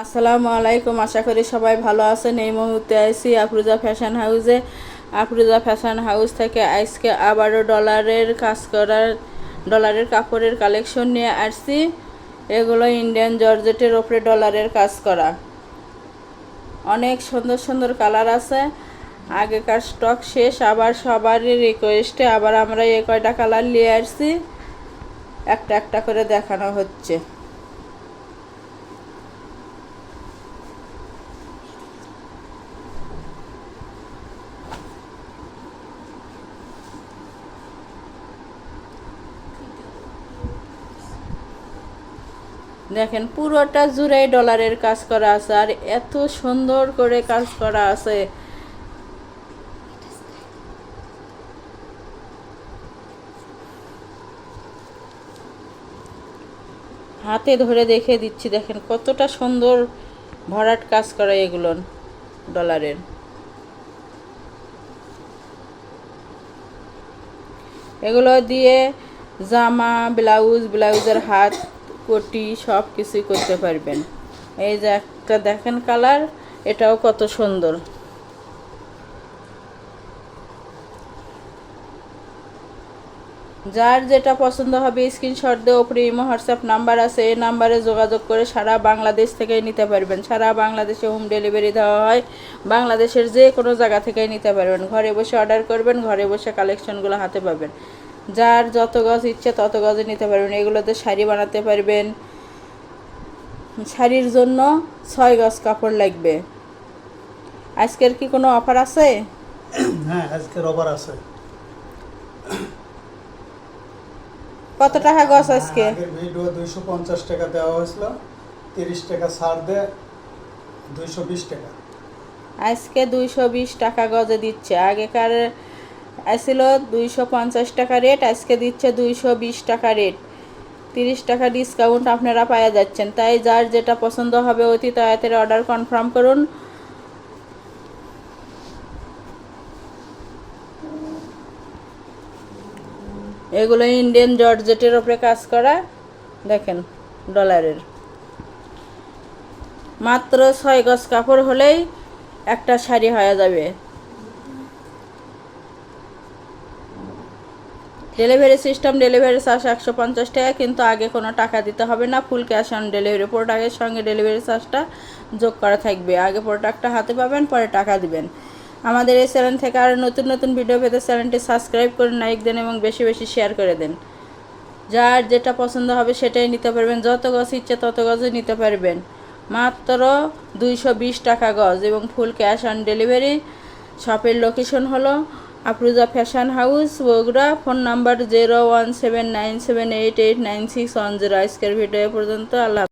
আসসালামু আলাইকুম। আশা করি সবাই ভালো আছেন। এই মুহূর্তে আইসি আফরোজা ফ্যাশন হাউসে। আফরোজা ফ্যাশন হাউস থেকে আজকে আবারও ডলারের কাপড়ের কালেকশন নিয়ে আসছি। এগুলো ইন্ডিয়ান জর্জেটের ওপরে ডলারের কাজ করা, অনেক সুন্দর সুন্দর কালার আছে। আগেকার স্টক শেষ, আবার সবারই রিকোয়েস্টে আবার আমরা এই কয়টা কালার নিয়ে আসছি, একটা একটা করে দেখানো হচ্ছে। দেখেন পুরোটা জুড়েই ডলারের কাজ করা আছে, আর এত সুন্দর করে কাজ করা আছে। হাতে ধরে দেখে দিচ্ছি, দেখেন কতটা সুন্দর ভরাট কাজ করা এগুলো ডলারের। এগুলো দিয়ে জামা, ব্লাউজের হাত, কোটি সব কিছুই করতে পারবেন। এই যে একটা দেখেন কালার, এটাও কত সুন্দর। যার যেটা পছন্দ হবে স্ক্রিনশট দিয়ে ওপরে ইমো হোয়াটসঅ্যাপ নাম্বার আছে, এই নাম্বারে যোগাযোগ করে সারা বাংলাদেশ থেকেই নিতে পারবেন। সারা বাংলাদেশে হোম ডেলিভারি দেওয়া হয়, বাংলাদেশের যে কোনো জায়গা থেকেই নিতে পারবেন। ঘরে বসে অর্ডার করবেন, ঘরে বসে কালেকশনগুলো হাতে পাবেন। যার যত গজ ইচ্ছে তত গজে নিতে পারবেন। এগুলোতে শাড়ি বানাতে পারবেন। শাড়ির জন্য 6 গজ কাপড় লাগবে। আজকের কি কোনো অফার আছে? হ্যাঁ, আজকের অফার আছে। কত টাকা গজ আজকে? আগের ভিডিও 250 টাকা দেওয়া হয়েছিল, 30 টাকা ছাড় দিয়ে 220 টাকা। আজকে 220 টাকা গজে দিচ্ছে। আগেকার আসছিল 250 টাকা রেট, আজকে দিচ্ছে 220 টাকা রেট। 30 টাকা ডিসকাউন্ট আপনারা পাওয়া যাচ্ছেন। তাই যার যেটা পছন্দ হবে অতি তাড়াতাড়ি অর্ডার কনফার্ম করুন। এগুলো ইন্ডিয়ান জর্জেটের ওপরে কাজ করা, দেখেন ডলারের। মাত্র 6 গজ কাপড় হলেই একটা শাড়ি হয়ে যাবে। ডেলিভারি সিস্টেম, ডেলিভারি চার্জ 150 টাকা, কিন্তু আগে কোনো টাকা দিতে হবে না। Full cash on delivery. প্রোডাক্টের সঙ্গে ডেলিভারি চার্জটা যোগ করা থাকবে। আগে প্রোডাক্টটা হাতে পাবেন, পরে টাকা দিবেন। আমাদের এই চ্যানেল থেকে আরও নতুন নতুন ভিডিও পেতে চ্যানেলটি সাবস্ক্রাইব করে লাইক দেন এবং বেশি বেশি শেয়ার করে দেন। যার যেটা পছন্দ হবে সেটাই নিতে পারবেন। যত গজ ইচ্ছে তত গজে নিতে পারবেন। মাত্র 220 টাকা গজ এবং ফুল ক্যাশ অন ডেলিভারি। শপের লোকেশন হলো Afroza fashion house, Bogura. Phone number 01797889610। আজকের ভিডিও পর্যন্ত। আল্লাহ।